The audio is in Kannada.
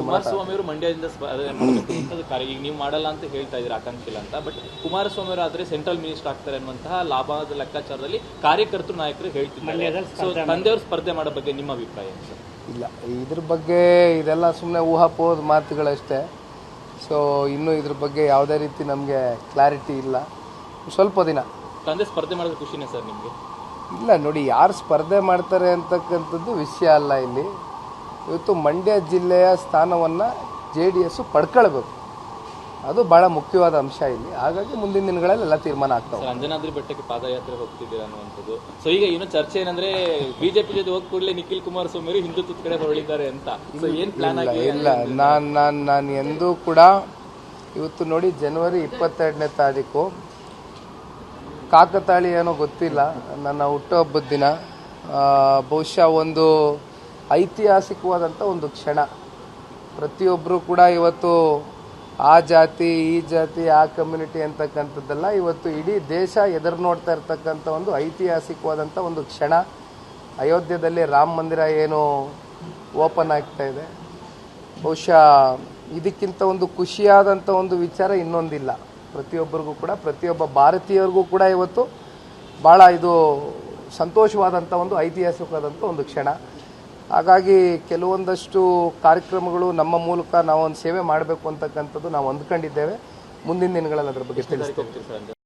ಕುಮಾರಸ್ವಾಮಿ ಅವರು ಮಂಡ್ಯದಿಂದ ಈಗ ನೀವು ಮಾಡಲ್ಲ ಅಂತ ಹೇಳ್ತಾ ಇದ್ದೀರಾ ಆಕಾಂಕ್ಷಿಲ್ಲ ಅಂತ, ಬಟ್ ಕುಮಾರಸ್ವಾಮಿ ಅವರು ಆದ್ರೆ ಸೆಂಟ್ರಲ್ ಮಿನಿಸ್ಟರ್ ಆಗ್ತಾರೆ ಅನ್ನುವಂತಹ ಲಾಭದ ಲೆಕ್ಕಾಚಾರದಲ್ಲಿ ಕಾರ್ಯಕರ್ತರು ನಾಯಕರು ಹೇಳ್ತಿದ್ದಾರೆ. ಸೊ ತಂದೆಯವರು ಸ್ಪರ್ಧೆ ಮಾಡೋ ಬಗ್ಗೆ ನಿಮ್ಮ ಅಭಿಪ್ರಾಯ ಸರ್? ಇಲ್ಲ, ಇದ್ರ ಬಗ್ಗೆ ಇದೆಲ್ಲ ಸುಮ್ಮನೆ ಊಹಾಪೋಹದ ಮಾತುಗಳಷ್ಟೇ. ಸೊ ಇನ್ನೂ ಇದ್ರ ಬಗ್ಗೆ ಯಾವುದೇ ರೀತಿ ನಮಗೆ ಕ್ಲಾರಿಟಿ ಇಲ್ಲ. ಸ್ವಲ್ಪ ದಿನ ತಂದೆ ಸ್ಪರ್ಧೆ ಮಾಡೋದು ಖುಷಿನೇ ಸರ್ ನಿಮಗೆ? ಇಲ್ಲ ನೋಡಿ, ಯಾರು ಸ್ಪರ್ಧೆ ಮಾಡ್ತಾರೆ ಅಂತಕ್ಕಂಥದ್ದು ವಿಷಯ ಅಲ್ಲ. ಇಲ್ಲಿ ಇವತ್ತು ಮಂಡ್ಯ ಜಿಲ್ಲೆಯ ಸ್ಥಾನವನ್ನು JDS ಪಡ್ಕೊಳ್ಬೇಕು, ಅದು ಬಹಳ ಮುಖ್ಯವಾದ ಅಂಶ ಇಲ್ಲಿ. ಹಾಗಾಗಿ ಮುಂದಿನ ದಿನಗಳಲ್ಲಿ ಎಲ್ಲ ತೀರ್ಮಾನ ಆಗ್ತಾವೆ. ಅಂಜನಾದ್ರಿ ಬೆಟ್ಟಕ್ಕೆ ಪಾದಯಾತ್ರೆ ಹೋಗ್ತಿದ್ದೀರಾ ಅನ್ನುವಂಥದ್ದು. ಸೊ ಈಗ ಇನ್ನೂ ಚರ್ಚೆ ಏನಂದ್ರೆ ಬಿಜೆಪಿ ಜೊತೆ ಹೋದ ಕೂಡಲೇ ನಿಖಿಲ್ ಕುಮಾರಸ್ವಾಮಿ ಅವರು ಹಿಂದುತ್ವದ ಕಡೆ ಹೊರಳಿದ್ದಾರೆ ಅಂತ. ಸೊ ಏನ್ ಪ್ಲಾನ್ ಆಗಿ? ಇಲ್ಲ, ನಾನು ಎಂದೂ ಕೂಡ ಇವತ್ತು ನೋಡಿ ಜನವರಿ 22ನೇ ತಾರೀಕು ಕಾಕತಾಳಿ ಏನೋ ಗೊತ್ತಿಲ್ಲ, ನನ್ನ ಹುಟ್ಟುಹಬ್ಬದ ದಿನ. ಬಹುಶಃ ಒಂದು ಐತಿಹಾಸಿಕವಾದಂಥ ಒಂದು ಕ್ಷಣ. ಪ್ರತಿಯೊಬ್ಬರು ಕೂಡ ಇವತ್ತು ಆ ಜಾತಿ ಈ ಜಾತಿ ಆ ಕಮ್ಯುನಿಟಿ ಅಂತಕ್ಕಂಥದ್ದೆಲ್ಲ ಇವತ್ತು ಇಡೀ ದೇಶ ಎದುರು ನೋಡ್ತಾ ಇರ್ತಕ್ಕಂಥ ಒಂದು ಐತಿಹಾಸಿಕವಾದಂಥ ಒಂದು ಕ್ಷಣ. ಅಯೋಧ್ಯೆಯಲ್ಲಿ ರಾಮ ಮಂದಿರ ಏನು ಓಪನ್ ಆಗ್ತಾ ಇದೆ, ಬಹುಶಃ ಇದಕ್ಕಿಂತ ಒಂದು ಖುಷಿಯಾದಂಥ ಒಂದು ವಿಚಾರ ಇನ್ನೊಂದಿಲ್ಲ. ಪ್ರತಿಯೊಬ್ಬರಿಗೂ ಕೂಡ, ಪ್ರತಿಯೊಬ್ಬ ಭಾರತೀಯರಿಗೂ ಕೂಡ ಇವತ್ತು ಭಾಳ ಇದು ಸಂತೋಷವಾದಂಥ ಒಂದು ಐತಿಹಾಸಿಕವಾದಂಥ ಒಂದು ಕ್ಷಣ. ಹಾಗಾಗಿ ಕೆಲವೊಂದಷ್ಟು ಕಾರ್ಯಕ್ರಮಗಳು ನಮ್ಮ ಮೂಲಕ ನಾವು ಒಂದು ಸೇವೆ ಮಾಡಬೇಕು ಅಂತಕ್ಕಂಥದ್ದು ನಾವು ಅಂದ್ಕೊಂಡಿದ್ದೇವೆ. ಮುಂದಿನ ದಿನಗಳಲ್ಲಿ ಅದರ ಬಗ್ಗೆ ತಿಳಿಸ್ತೀವಿ.